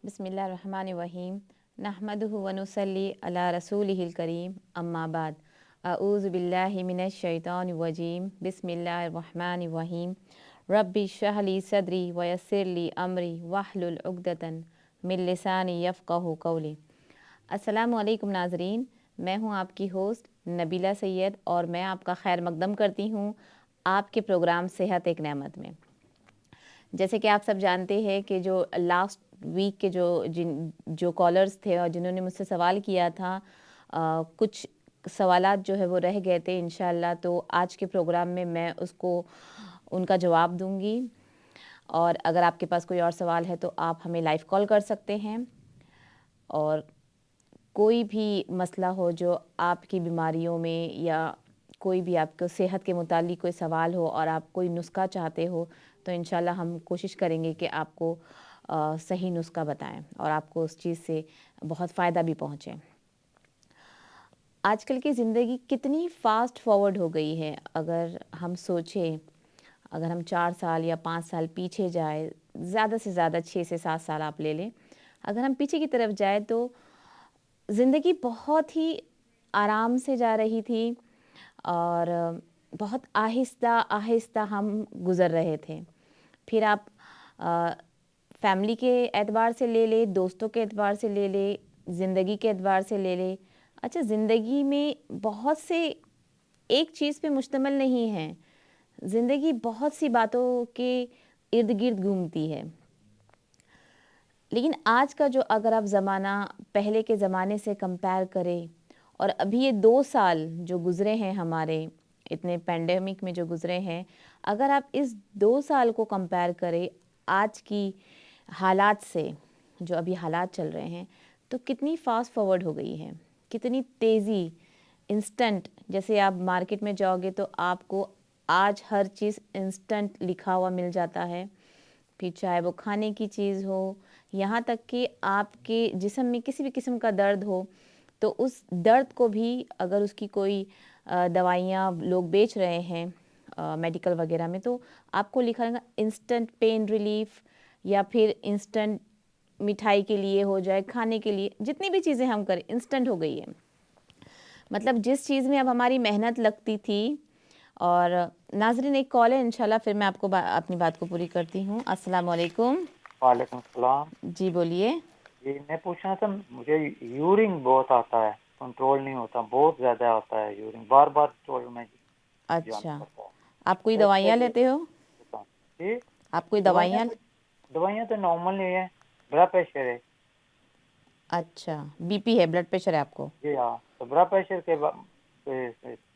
بسم اللہ الرحمن الرحیم نحمدہ ونصلی علی رسولہ الکریم اما بعد اعوذ باللہ من الشیطان الرجیم بسم اللہ الرحمن الرحیم رب اشرح لی صدری ویسر لی امری واحلل عقدۃ من لسانی یفقہوا قولی۔ السلام علیکم ناظرین، میں ہوں آپ کی ہوسٹ نبیلہ سید اور میں آپ کا خیر مقدم کرتی ہوں آپ کے پروگرام صحت ایک نعمت میں۔ جیسے کہ آپ سب جانتے ہیں کہ جو لاسٹ ویک کے جو کالرز تھے اور جنہوں نے مجھ سے سوال کیا تھا، کچھ سوالات جو ہے وہ رہ گئے تھے انشاءاللہ، تو آج کے پروگرام میں اس کو ان کا جواب دوں گی۔ اور اگر آپ کے پاس کوئی اور سوال ہے تو آپ ہمیں لائیو کال کر سکتے ہیں، اور کوئی بھی مسئلہ ہو جو آپ کی بیماریوں میں یا کوئی بھی آپ کو صحت کے متعلق کوئی سوال ہو اور آپ کوئی نسخہ چاہتے ہو تو انشاءاللہ ہم کوشش کریں گے کہ آپ کو صحیح نسخہ بتائیں اور آپ کو اس چیز سے بہت فائدہ بھی پہنچے۔ آج کل کی زندگی کتنی فاسٹ فارورڈ ہو گئی ہے، اگر ہم سوچیں، اگر ہم 4 سال یا 5 سال پیچھے جائے، زیادہ سے زیادہ 6 سے 7 سال آپ لے لیں، اگر ہم پیچھے کی طرف جائیں تو زندگی بہت ہی آرام سے جا رہی تھی اور بہت آہستہ آہستہ ہم گزر رہے تھے۔ پھر آپ فیملی کے اعتبار سے لے لے، دوستوں کے اعتبار سے لے لے، زندگی کے اعتبار سے لے لے، اچھا زندگی میں بہت سے ایک چیز پہ مشتمل نہیں ہے، زندگی بہت سی باتوں کے ارد گرد گھومتی ہے۔ لیکن آج کا جو اگر آپ زمانہ پہلے کے زمانے سے کمپیئر کریں اور ابھی یہ 2 سال جو گزرے ہیں ہمارے اتنے پینڈیمک میں جو گزرے ہیں، اگر آپ اس 2 سال کو کمپیئر کریں آج کی حالات سے، جو ابھی حالات چل رہے ہیں، تو کتنی فاسٹ فارورڈ ہو گئی ہے، کتنی تیزی، انسٹنٹ۔ جیسے آپ مارکیٹ میں جاؤ گے تو آپ کو آج ہر چیز انسٹنٹ لکھا ہوا مل جاتا ہے، پھر چاہے وہ کھانے کی چیز ہو، یہاں تک کہ آپ کے جسم میں کسی بھی قسم کا درد ہو تو اس درد کو بھی اگر اس کی کوئی دوائیاں لوگ بیچ رہے ہیں میڈیکل وغیرہ میں، تو آپ کو لکھا رہے گا انسٹنٹ پین ریلیف، یا پھر انسٹنٹ مٹھائی کے لیے ہو جائے، کھانے کے لیے، جتنی بھی چیزیں ہم کریں انسٹنٹ ہو گئی ہے۔ مطلب جس چیز میں اب ہماری محنت لگتی تھی۔ اور ناظرین ایک کال ہے انشاءاللہ، پھر میں آپ کو اپنی بات کو پوری کرتی ہوں۔ السلام علیکم۔ وعلیکم السلام جی بولیے۔ جی، میں پوچھنا تھا، مجھے یورین بہت آتا ہے، کنٹرول نہیں ہوتا، بہت زیادہ آتا ہے یورین، بار بار ٹوائلٹ میں جانا اچھا، پڑتا آپ کوئی ہے، اس کے دوائیاں لیے لیتے ہو؟ بتاؤں۔ جی، آپ کوئی دوائیاں دوائیاں؟ تو دوائیاں تو نارمل نہیں ہے، بلڈ پریشر ہے۔ اچھا، بی پی ہے، بلڈ پریشر ہے آپ کو؟ جی ہاں، تو بلڈ پریشر کے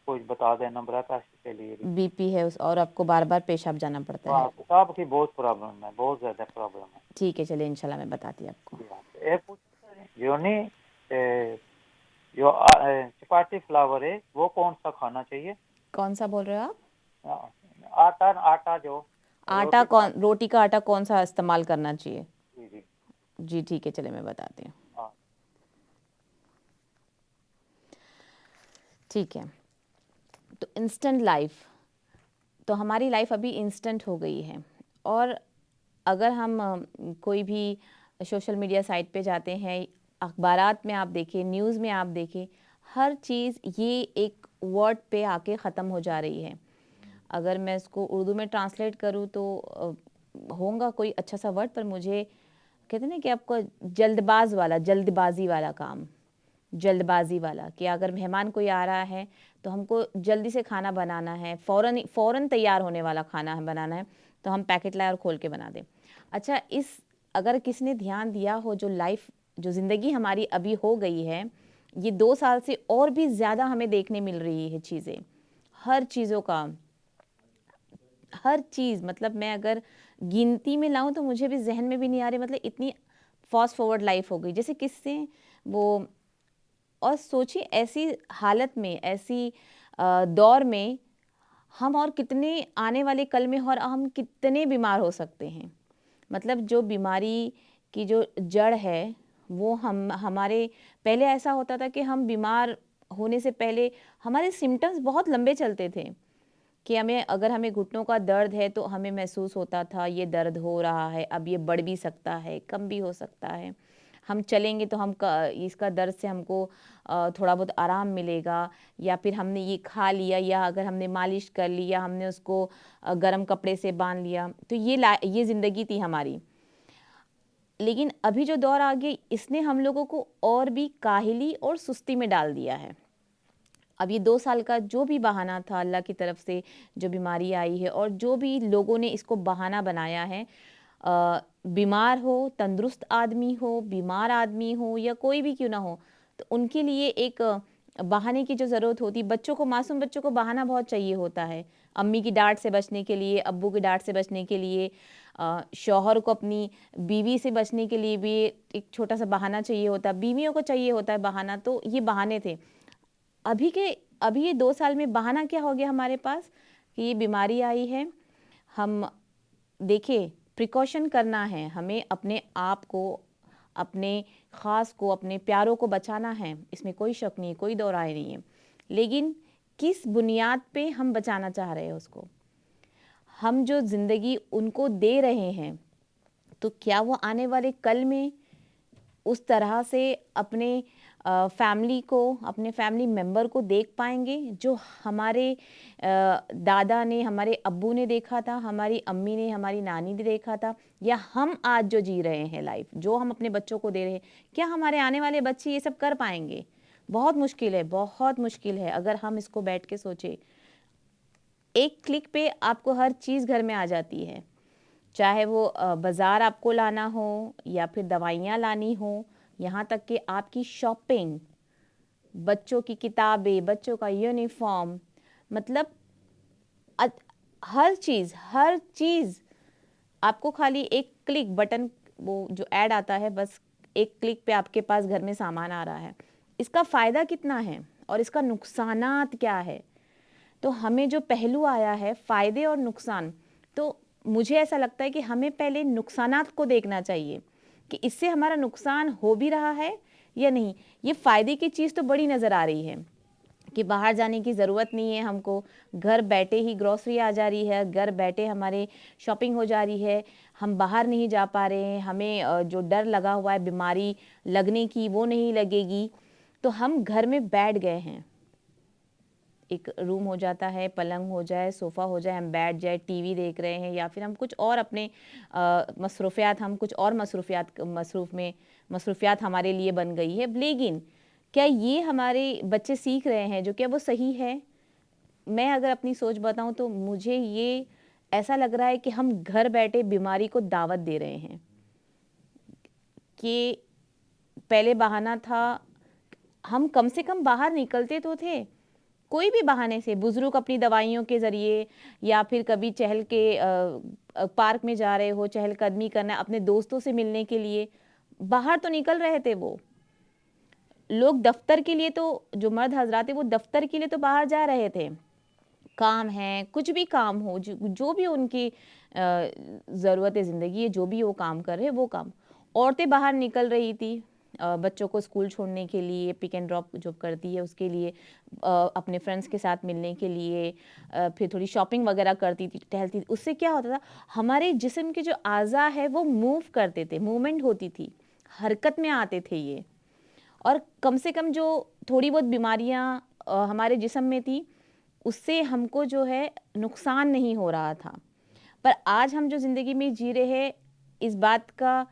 کچھ بتا دینا، بلڈ پریشر کے لیے بھی۔ بی پی ہے اور آپ کو بار بار پیشاب جانا پڑتا ہے؟ پیشاب کی بہت پرابلم ہے، بہت زیادہ پرابلم ہے۔ ٹھیک ہے، چلے انشاءاللہ میں بتاتی ہوں آپ کو۔ جی ہاں، ایک پوچھنا تھا، جو چپاٹی فلاور ہے وہ کون سا کھانا چاہیے؟ کون سا بول رہے ہو آپ؟ آٹا جو آٹا روٹی بنا، روٹی کا آٹا کون سا استعمال کرنا چاہیے؟ جی جی جی ٹھیک ہے، چلے میں بتاتی ہوں۔ ہاں ٹھیک ہے، تو انسٹنٹ لائف، تو ہماری لائف ابھی انسٹنٹ ہو گئی ہے، اور اگر ہم کوئی بھی سوشل میڈیا سائٹ پہ جاتے ہیں، اخبارات میں آپ دیکھیں، نیوز میں آپ دیکھیں، ہر چیز یہ ایک ورڈ پہ آ کے ختم ہو جا رہی ہے۔ اگر میں اس کو اردو میں ٹرانسلیٹ کروں تو ہوگا کوئی اچھا سا ورڈ، پر مجھے کہتے ہیں نا کہ آپ کو جلد بازی والا کام، جلد بازی والا، کہ اگر مہمان کوئی آ رہا ہے تو ہم کو جلدی سے کھانا بنانا ہے، فوراً تیار ہونے والا کھانا بنانا ہے، تو ہم پیکٹ لائے اور کھول کے بنا دیں۔ اچھا، اگر کسی نے دھیان دیا ہو، جو زندگی ہماری ابھی ہو گئی ہے، یہ 2 سال سے اور بھی زیادہ ہمیں دیکھنے مل رہی ہے چیزیں، ہر چیزوں کا، ہر چیز، مطلب میں اگر گنتی میں لاؤں تو مجھے بھی ذہن میں بھی نہیں آ رہی، مطلب اتنی فاسٹ فارورڈ لائف ہو گئی، جیسے کس سے وہ، اور سوچیں ایسی حالت میں، ایسی دور میں ہم اور کتنے آنے والے کل میں اور ہم کتنے بیمار ہو سکتے ہیں۔ مطلب جو بیماری کی جو جڑ ہے وہ ہمارے پہلے ایسا ہوتا تھا کہ ہم بیمار ہونے سے پہلے ہمارے سمٹمز بہت لمبے چلتے تھے، کہ اگر ہمیں گھٹنوں کا درد ہے تو ہمیں محسوس ہوتا تھا یہ درد ہو رہا ہے، اب یہ بڑھ بھی سکتا ہے، کم بھی ہو سکتا ہے، ہم چلیں گے تو اس کا درد سے ہم کو تھوڑا بہت آرام ملے گا، یا پھر ہم نے یہ کھا لیا، یا اگر ہم نے مالش کر لی، یا ہم نے اس کو گرم کپڑے سے باندھ لیا، تو یہ زندگی تھی ہماری۔ لیکن ابھی جو دور آ گیا اس نے ہم لوگوں کو اور بھی کاہلی اور سستی میں ڈال دیا ہے۔ اب یہ 2 سال کا جو بھی بہانہ تھا اللہ کی طرف سے جو بیماری آئی ہے، اور جو بھی لوگوں نے اس کو بہانہ بنایا ہے، بیمار ہو، تندرست آدمی ہو، بیمار آدمی ہو، یا کوئی بھی کیوں نہ ہو، تو ان کے لیے ایک بہانے کی جو ضرورت ہوتی، بچوں کو، معصوم بچوں کو بہانہ بہت چاہیے ہوتا ہے، امی کی ڈانٹ سے بچنے کے لیے، ابو کی ڈانٹ سے بچنے کے لیے، شوہر کو اپنی بیوی سے بچنے کے لیے بھی ایک چھوٹا سا بہانہ چاہیے ہوتا ہے، بیویوں کو چاہیے ہوتا ہے بہانہ۔ تو یہ بہانے تھے۔ ابھی یہ 2 سال میں بہانہ کیا ہو گیا ہمارے پاس کہ یہ بیماری آئی ہے، ہم دیکھیں پریکاشن کرنا ہے، ہمیں اپنے آپ کو، اپنے خاص کو، اپنے پیاروں کو بچانا ہے، اس میں کوئی شک نہیں، کوئی دو رائے نہیں ہے، لیکن کس بنیاد پہ ہم بچانا چاہ رہے ہیں اس کو؟ ہم جو زندگی ان کو دے رہے ہیں تو کیا وہ آنے والے کل میں اس طرح سے اپنے فیملی کو، اپنے فیملی ممبر کو دیکھ پائیں گے جو ہمارے دادا نے، ہمارے ابو نے دیکھا تھا، ہماری امی نے، ہماری نانی نے دیکھا تھا، یا ہم آج جو جی رہے ہیں لائف، جو ہم اپنے بچوں کو دے رہے ہیں، کیا ہمارے آنے والے بچے یہ سب کر پائیں گے؟ بہت مشکل ہے، بہت مشکل ہے۔ اگر ہم اس کو بیٹھ کے سوچیں، ایک کلک پہ آپ کو ہر چیز گھر میں آ جاتی ہے، چاہے وہ بازار آپ کو لانا ہو، یا پھر دوائیاں لانی ہوں، یہاں تک کہ آپ کی شاپنگ، بچوں کی کتابیں، بچوں کا یونیفارم، مطلب ہر چیز آپ کو خالی ایک کلک بٹن، وہ جو ایڈ آتا ہے، بس ایک کلک پہ آپ کے پاس گھر میں سامان آ رہا ہے۔ اس کا فائدہ کتنا ہے اور اس کا نقصانات کیا ہے؟ تو ہمیں جو پہلو آیا ہے فائدے اور نقصان، تو مجھے ایسا لگتا ہے کہ ہمیں پہلے نقصانات کو دیکھنا چاہیے کہ اس سے ہمارا نقصان ہو بھی رہا ہے یا نہیں۔ یہ فائدے کی چیز تو بڑی نظر آ رہی ہے کہ باہر جانے کی ضرورت نہیں ہے، ہم کو گھر بیٹھے ہی گروسری آ جا رہی ہے، گھر بیٹھے ہمارے شاپنگ ہو جا رہی ہے، ہم باہر نہیں جا پا رہے ہیں، ہمیں جو ڈر لگا ہوا ہے بیماری لگنے کی وہ نہیں لگے گی، تو ہم گھر میں بیٹھ گئے ہیں۔ ایک روم ہو جاتا ہے، پلنگ ہو جائے، صوفہ ہو جائے، ہم بیٹھ جائے، ٹی وی دیکھ رہے ہیں، یا پھر ہم کچھ اور اپنے مصروفیات ہمارے لیے بن گئی ہے۔ لیکن کیا یہ ہمارے بچے سیکھ رہے ہیں جو کیا وہ صحیح ہے؟ میں اگر اپنی سوچ بتاؤں تو مجھے یہ ایسا لگ رہا ہے کہ ہم گھر بیٹھے بیماری کو دعوت دے رہے ہیں۔ کہ پہلے بہانہ تھا، ہم کم سے کم باہر نکلتے تو تھے، کوئی بھی بہانے سے، بزرگ اپنی دوائیوں کے ذریعے، یا پھر کبھی چہل کے پارک میں جا رہے ہو، چہل قدمی کرنا، اپنے دوستوں سے ملنے کے لیے باہر تو نکل رہے تھے۔ وہ لوگ دفتر کے لیے، تو جو مرد حضرات وہ دفتر کے لیے تو باہر جا رہے تھے، کام ہے، کچھ بھی کام ہو، جو بھی ان کی ضرورت زندگی ہے، جو بھی وہ کام کر رہے وہ کام، عورتیں باہر نکل رہی تھی بچوں کو اسکول چھوڑنے کے لیے، پک اینڈ ڈراپ جو کرتی ہے اس کے لیے، اپنے فرینڈس کے ساتھ ملنے کے لیے، پھر تھوڑی شاپنگ وغیرہ کرتی تھی، ٹہلتی تھی۔ اس سے کیا ہوتا تھا، ہمارے جسم کے جو اعضاء ہے وہ موو کرتے تھے، موومنٹ ہوتی تھی، حرکت میں آتے تھے یہ، اور کم سے کم جو تھوڑی بہت بیماریاں ہمارے جسم میں تھی اس سے ہم کو جو ہے نقصان نہیں ہو رہا تھا۔ پر آج ہم جو زندگی میں جی رہے ہیں، اس بات کا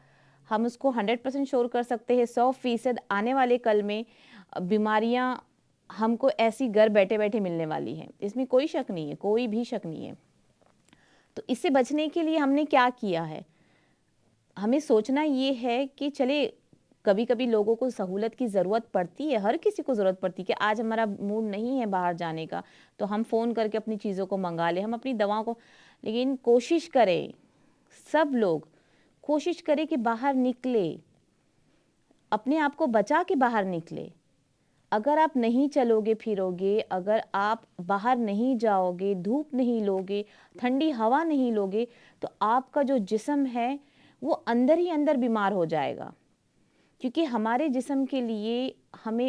ہم اس کو 100% شور کر سکتے ہیں، 100% آنے والے کل میں بیماریاں ہم کو ایسی گھر بیٹھے بیٹھے ملنے والی ہیں، اس میں کوئی شک نہیں ہے، کوئی بھی شک نہیں ہے۔ تو اس سے بچنے کے لیے ہم نے کیا کیا ہے؟ ہمیں سوچنا یہ ہے کہ چلے کبھی کبھی لوگوں کو سہولت کی ضرورت پڑتی ہے، ہر کسی کو ضرورت پڑتی ہے کہ آج ہمارا موڈ نہیں ہے باہر جانے کا، تو ہم فون کر کے اپنی چیزوں کو منگا لیں، ہم اپنی دواؤں کو، لیکن کوشش کریں، سب لوگ کوشش کریں کہ باہر نکلے، اپنے آپ کو بچا کے باہر نکلے۔ اگر آپ نہیں چلو گے پھرو گے، اگر آپ باہر نہیں جاؤ گے، دھوپ نہیں لوگے، ٹھنڈی ہوا نہیں لوگے، تو آپ کا جو جسم ہے وہ اندر ہی اندر بیمار ہو جائے گا۔ کیونکہ ہمارے جسم کے لیے ہمیں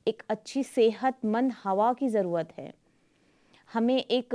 ایک اچھی صحت مند ہوا کی ضرورت ہے، ہمیں ایک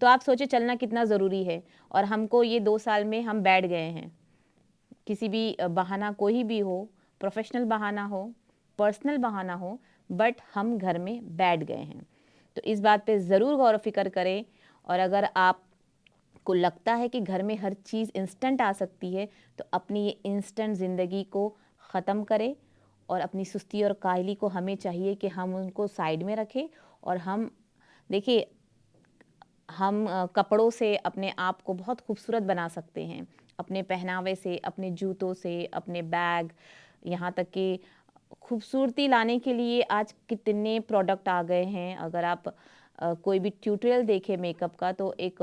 تو آپ سوچے چلنا کتنا ضروری ہے، اور ہم کو یہ 2 سال میں ہم بیٹھ گئے ہیں، کسی بھی بہانہ کوئی بھی ہو، پروفیشنل بہانہ ہو، پرسنل بہانہ ہو، بٹ ہم گھر میں بیٹھ گئے ہیں. تو اس بات پہ ضرور غور و فکر کریں. اور اگر آپ کو لگتا ہے کہ گھر میں ہر چیز انسٹنٹ آ سکتی ہے تو اپنی یہ انسٹنٹ زندگی کو ختم کرے، اور اپنی سستی اور کاہلی کو ہمیں چاہیے کہ ہم ان کو سائیڈ میں رکھیں. اور ہم دیکھیے، ہم کپڑوں سے اپنے آپ کو بہت خوبصورت بنا سکتے ہیں، اپنے پہناوے سے، اپنے جوتوں سے، اپنے بیگ، یہاں تک کہ خوبصورتی لانے کے لیے آج کتنے پروڈکٹ آ گئے ہیں. اگر آپ کوئی بھی ٹیوٹوریل دیکھیں میک اپ کا تو ایک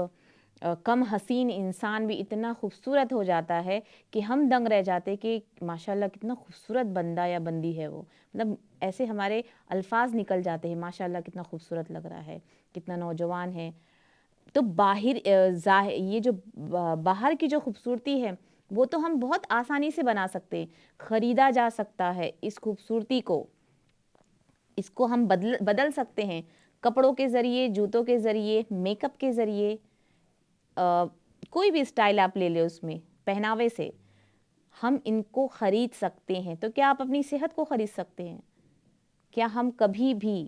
کم حسین انسان بھی اتنا خوبصورت ہو جاتا ہے کہ ہم دنگ رہ جاتے کہ ماشاءاللہ کتنا خوبصورت بندہ یا بندی ہے وہ. مطلب ایسے ہمارے الفاظ نکل جاتے ہیں، ماشاءاللہ کتنا خوبصورت لگ رہا ہے، کتنا نوجوان ہے. تو یہ جو باہر کی جو خوبصورتی ہے وہ تو ہم بہت آسانی سے بنا سکتے ہیں، خریدا جا سکتا ہے. اس خوبصورتی کو، اس کو ہم بدل سکتے ہیں کپڑوں کے ذریعے، جوتوں کے ذریعے، میک اپ کے ذریعے. کوئی بھی اسٹائل آپ لے لیں، اس میں پہناوے سے ہم ان کو خرید سکتے ہیں. تو کیا آپ اپنی صحت کو خرید سکتے ہیں؟ کیا ہم کبھی بھی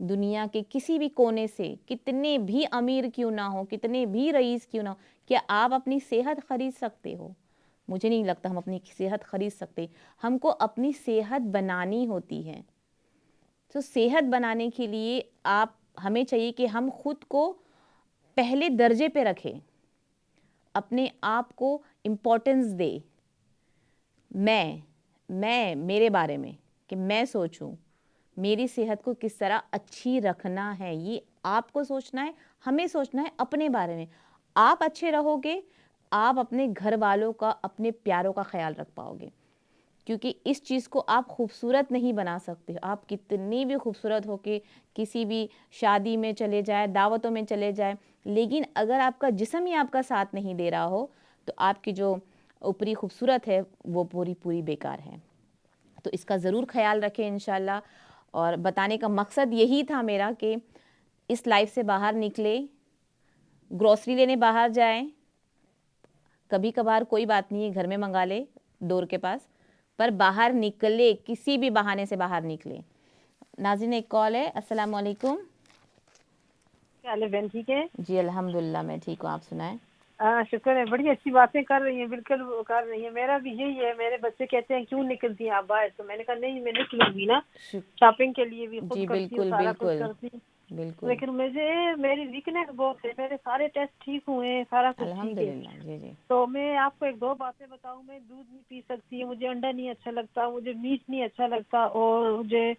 دنیا کے کسی بھی کونے سے، کتنے بھی امیر کیوں نہ ہو، کتنے بھی رئیس کیوں نہ ہو، کیا آپ اپنی صحت خرید سکتے ہو؟ مجھے نہیں لگتا ہم اپنی صحت خرید سکتے. ہم کو اپنی صحت بنانی ہوتی ہے. تو صحت بنانے کے لیے ہمیں چاہیے کہ ہم خود کو پہلے درجے پہ رکھیں، اپنے آپ کو امپورٹنس دے. میرے بارے میں کہ میں سوچوں میری صحت کو کس طرح اچھی رکھنا ہے، یہ آپ کو سوچنا ہے، ہمیں سوچنا ہے اپنے بارے میں. آپ اچھے رہو گے، آپ اپنے گھر والوں کا، اپنے پیاروں کا خیال رکھ پاؤ گے. کیونکہ اس چیز کو آپ خوبصورت نہیں بنا سکتے. آپ کتنی بھی خوبصورت ہو کے کسی بھی شادی میں چلے جائیں، دعوتوں میں چلے جائیں، لیکن اگر آپ کا جسم ہی آپ کا ساتھ نہیں دے رہا ہو تو آپ کی جو اوپری خوبصورت ہے وہ پوری بیکار ہے. تو اس کا ضرور خیال رکھیں انشاءاللہ. اور بتانے کا مقصد یہی تھا میرا کہ اس لائف سے باہر نکلے، گروسری لینے باہر جائیں، کبھی کبھار کوئی بات نہیں ہے گھر میں منگا لے ڈور کے پاس، پر باہر نکلے، کسی بھی بہانے سے باہر نکلے. ناظرین ایک کال ہے. السلام علیکم. کیا حال ہے بہن، ٹھیک ہے؟ جی الحمدللہ میں ٹھیک ہوں، آپ سنائیں. شکر ہے، بڑی اچھی باتیں کر رہی ہیں، بالکل کر رہی ہیں. میرا بھی یہی ہے. میرے بچے کہتے ہیں کیوں نکلتی ہیں آپ باہر؟ تو میں نے کہا نہیں، میں نکلوں گی نا، شاپنگ کے لیے بھی خود جی کرتی ہوں، بالکل سارا کچھ بالکل کرتی ہوں. بالکل لیکن میری ویکنیس بہت ہے. میرے سارے ٹیسٹ ٹھیک ہوئے ہیں، سارا کچھ ٹھیک ہے. الحمدللہ. جی جی تو میں آپ کو ایک دو باتیں بتاؤں. میں دودھ نہیں پی سکتی، مجھے انڈا نہیں اچھا لگتا، مجھے میٹ نہیں اچھا لگتا، اور مجھے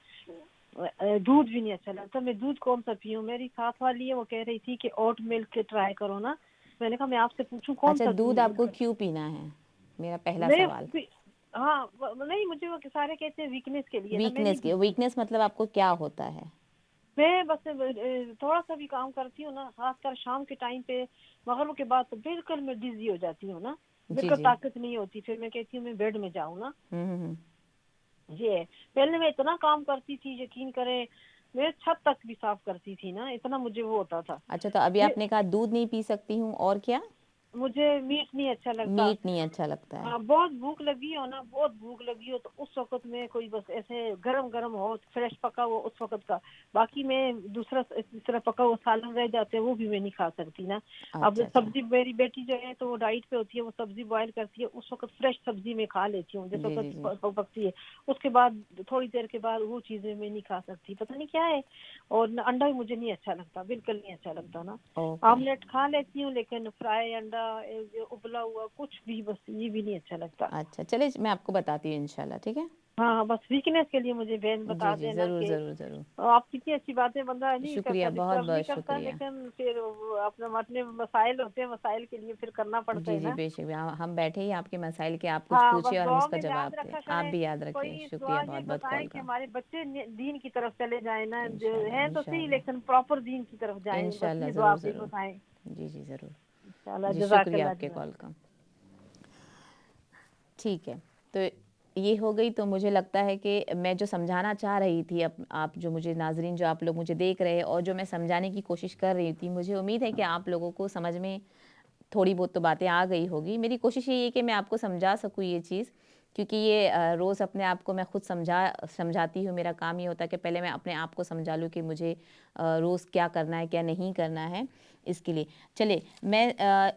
دودھ بھی نہیں اچھا لگتا. میں دودھ کون سا پیوں؟ میری ساتھ والی ہے، وہ کہہ رہی تھی کہ اوٹ ملک کے ٹرائی کرو نا. میں نے کہا میں آپ سے پوچھوں کون اچھا، سا دودھ آپ کو کیوں پینا ہے، میرا پہلا سوال. ہاں نہیں، مجھے وہ سارے کہتے ہیں ویکنیس کے لیے نا، میں نہیں پیتی. ویکنیس مطلب آپ کو کیا ہوتا ہے؟ میں بس تھوڑا سا بھی کام کرتی ہوں نا، خاص کر شام کے ٹائم پہ، مغرب کے بعد تو بالکل میں ڈیزی ہو جاتی ہوں نا، جی بالکل جی. طاقت نہیں ہوتی. پھر میں کہتی ہوں میں بیڈ میں جاؤں نا. ہوں. یہ پہلے میں اتنا کام کرتی تھی، یقین کریں، میں چھت تک بھی صاف کرتی تھی نا، اتنا مجھے وہ ہوتا تھا. اچھا، تو ابھی آپ نے کہا دودھ نہیں پی سکتی ہوں، اور کیا؟ مجھے میٹ نہیں اچھا لگتا. میٹ نہیں اچھا لگتا ہے. بہت بھوک لگی ہو نا، بہت بھوک لگی ہو تو اس وقت میں کوئی بس ایسے گرم گرم ہو، فریش پکا ہو اس وقت کا. باقی میں دوسرا اس طرح پکا ہوا سالن رہ جاتے ہیں وہ بھی میں نہیں کھا سکتی نا. اب اچھا اچھا. سبزی، میری بیٹی جو ہے تو وہ ڈائٹ پہ ہوتی ہے، وہ سبزی بوائل کرتی ہے، اس وقت فریش سبزی میں کھا لیتی ہوں جس جی جی جی. وقت پکتی ہے. اس کے بعد تھوڑی دیر کے بعد وہ چیزیں میں نہیں کھا سکتی، پتہ نہیں کیا ہے. اور انڈا بھی مجھے نہیں اچھا لگتا، بالکل نہیں اچھا لگتا نا. اوکے. آملیٹ کھا لیتی ہوں لیکن فرائی انڈا، ابلا ہوا کچھ بھی، بس یہ بھی نہیں اچھا لگتا. اچھا چلے، میں آپ کو بتاتی ہوں انشاءاللہ. ٹھیک ہے. ہاں بس ویکنیس کے لیے مجھے بہن بتا جی جی دینا ضرور کہ ضرور ضرور. آپ کتنی اچھی باتیں بندہ نہیں شکریہ، کرتا، بہت ڈسٹرب نہیں بہت کرتا، شکریہ. لیکن پھر اپنے مسائل ہوتے ہیں، مسائل کے لیے پھر کرنا پڑتا جی ہے جی نا. بے شک، ہم بیٹھے ہی آپ کے مسائل کے، آپ کچھ ہاں پوچھیں بس اور ہم دعا اس کا میں یاد جواب دیں. رکھا آپ کریں. بھی یاد رکھیں. کوئی شکریہ دعا یہ بہت بہت بتائیں کال کہ کا. ہمارے بچے دین کی طرف چلے جائیں نا، انشاءاللہ ہیں تو صحیح انشاءاللہ لیکن پراپر دین کی طرف جائیں، بس انشاءاللہ یہ دعا ضرور آپ یہ ضرور. بتائیں. جی جی ضرور. انشاءاللہ. جی جزاک شکریہ اللہ. آپ کے کال کا. ٹھیک ہے. تو یہ ہو گئی تو مجھے لگتا ہے کہ میں جو سمجھانا چاہ رہی تھی آپ جو مجھے ناظرین جو آپ لوگ مجھے دیکھ رہے اور جو میں سمجھانے کی کوشش کر رہی تھی، مجھے امید ہے کہ آپ لوگوں کو سمجھ میں تھوڑی بہت تو باتیں آ گئی ہوگی. میری کوشش یہی ہے کہ میں آپ کو سمجھا سکوں یہ چیز، کیونکہ یہ روز اپنے آپ کو میں خود سمجھاتی ہوں. میرا کام یہ ہوتا ہے کہ پہلے میں اپنے آپ کو سمجھا لوں کہ مجھے روز کیا کرنا ہے کیا نہیں کرنا ہے. اس کے لیے چلے میں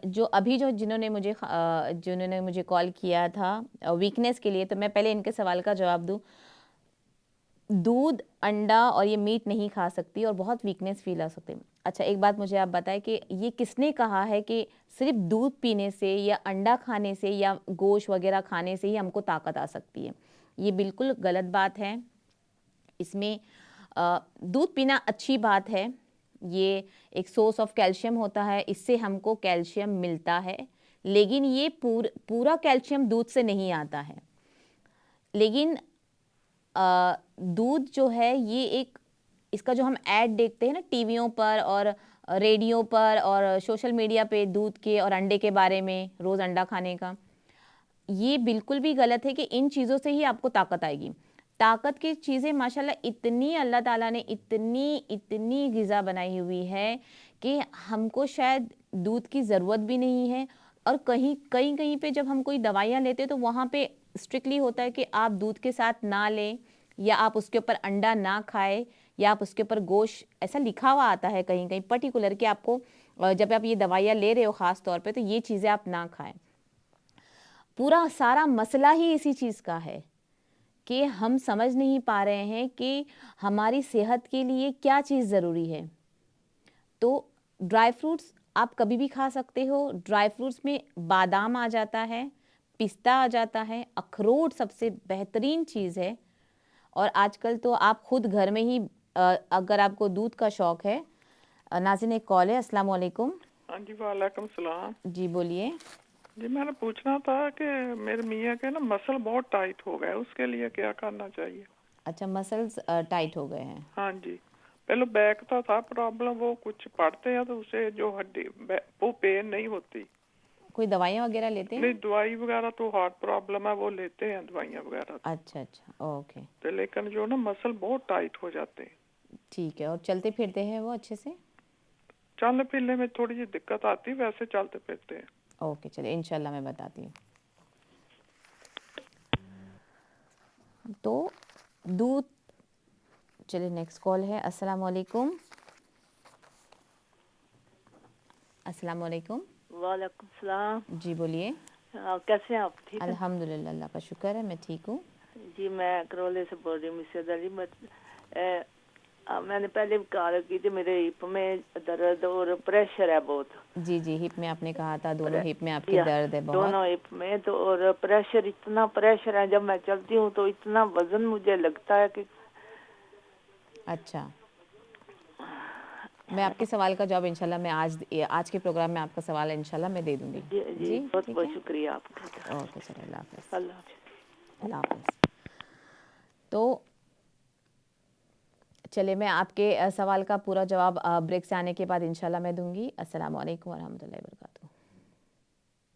جو ابھی جنہوں نے مجھے کال کیا تھا ویکنیس کے لیے، تو میں پہلے ان کے سوال کا جواب دوں. دودھ، انڈا اور یہ میٹ نہیں کھا سکتی اور بہت ویکنیس فیل آ سکتے. اچھا ایک بات مجھے آپ بتائیں کہ یہ کس نے کہا ہے کہ صرف دودھ پینے سے یا انڈا کھانے سے یا گوشت وغیرہ کھانے سے ہی ہم کو طاقت آ سکتی ہے؟ یہ بالکل غلط بات ہے. اس میں دودھ پینا اچھی بات ہے، یہ ایک سورس آف کیلشیم ہوتا ہے، اس سے ہم کو کیلشیم ملتا ہے، لیکن یہ پورا کیلشیم دودھ سے نہیں آتا ہے. لیکن دودھ جو ہے یہ ایک، اس کا جو ہم ایڈ دیکھتے ہیں نا ٹی ویوں پر اور ریڈیو پر اور سوشل میڈیا پہ دودھ کے اور انڈے کے بارے میں، روز انڈا کھانے کا، یہ بالکل بھی غلط ہے کہ ان چیزوں سے ہی آپ کو طاقت آئے گی. طاقت کی چیزیں ماشاءاللہ اتنی اللہ تعالیٰ نے اتنی غذا بنائی ہوئی ہے کہ ہم کو شاید دودھ کی ضرورت بھی نہیں ہے. اور کہیں پہ جب ہم کوئی دوائیاں لیتے تو وہاں پہ اسٹرکٹلی ہوتا ہے کہ آپ دودھ کے ساتھ نہ لیں، یا آپ اس کے اوپر انڈا نہ کھائے، یا آپ اس کے اوپر گوشت، ایسا لکھا ہوا آتا ہے کہیں پرٹیکولر کہ آپ کو جب آپ یہ دوائیاں لے رہے ہو خاص طور پہ تو یہ چیزیں آپ نہ کھائیں. پورا سارا مسئلہ ہی اسی چیز کا ہے کہ ہم سمجھ نہیں پا رہے ہیں کہ ہماری صحت کے لیے کیا چیز ضروری ہے. تو ڈرائی فروٹس آپ کبھی بھی کھا سکتے ہو. ڈرائی فروٹس میں بادام آ جاتا ہے، پستہ آ جاتا ہے، اخروٹ سب سے بہترین چیز ہے. اور آج کل تو آپ خود گھر میں ہی اگر آپ کو دودھ کا شوق ہے. ناظرین ایک کال ہے. السلام علیکم. ہاں جی وعلیکم السلام. جی بولیے. جی میں نے پوچھنا تھا کہ میرے میاں کے نا مسل بہت ٹائٹ ہو گئے، اس کے لیے کیا کرنا چاہیے؟ اچھا مسلز ٹائٹ ہو گئے ہیں. ہاں جی پہلے بیک کا تھا پرابلم، وہ کچھ پڑھتے ہیں تو اسے جو ہڈی وہ پین نہیں ہوتی. کوئی دوائیاں وغیرہ لیتے ہیں؟ نہیں دوائی وغیرہ تو ہارٹ پرابلم ہے وہ لیتے ہیں دوائیاں وغیرہ. اچھا اوکے. تو لیکن جو نا مسل بہت ٹائٹ ہو جاتے ہیں. ٹھیک ہے. اور چلتے پھرتے ہیں وہ اچھے سے؟ چلنے پھرنے میں تھوڑی سی دقت آتی، ویسے چلتے پھرتے ہیں. اوکے چلے انشاءاللہ میں بتاتی ہوں. تو دودھ، چلے نیکسٹ کال ہے. السلام علیکم. السلام علیکم. وعلیکم السلام. جی بولیے. کیسے ہیں آپ؟ ٹھیک ہے الحمدللہ، اللہ کا شکر ہے، میں ٹھیک ہوں. جی میں کرولے سے بول رہی ہوں مسز علی. میں نے پہلے بھی کال کی تھی، میرے ہپ میں درد اور پریشر ہے بہت. جی ہپ میں آپ نے کہا تھا دونوں ہپ میں آپ کے درد ہے بہت. دونوں ہپ میں تو اور پریشر اتنا پریشر ہے، جب میں چلتی ہوں تو اتنا وزن مجھے لگتا ہے کہ. اچھا میں آپ کے سوال کا جواب انشاءاللہ میں آج کے پروگرام میں آپ کا سوال انشاءاللہ میں دے دوں گی. جی بہت ٹھیک بہت ہے. شکریہ آپ کا. اوکے چلے اللہ حافظ. اللہ حافظ. اللہ حافظ. تو چلے میں آپ کے سوال کا پورا جواب بریک سے آنے کے بعد انشاءاللہ میں دوں گی. السلام علیکم ورحمۃ اللہ وبرکاتہ.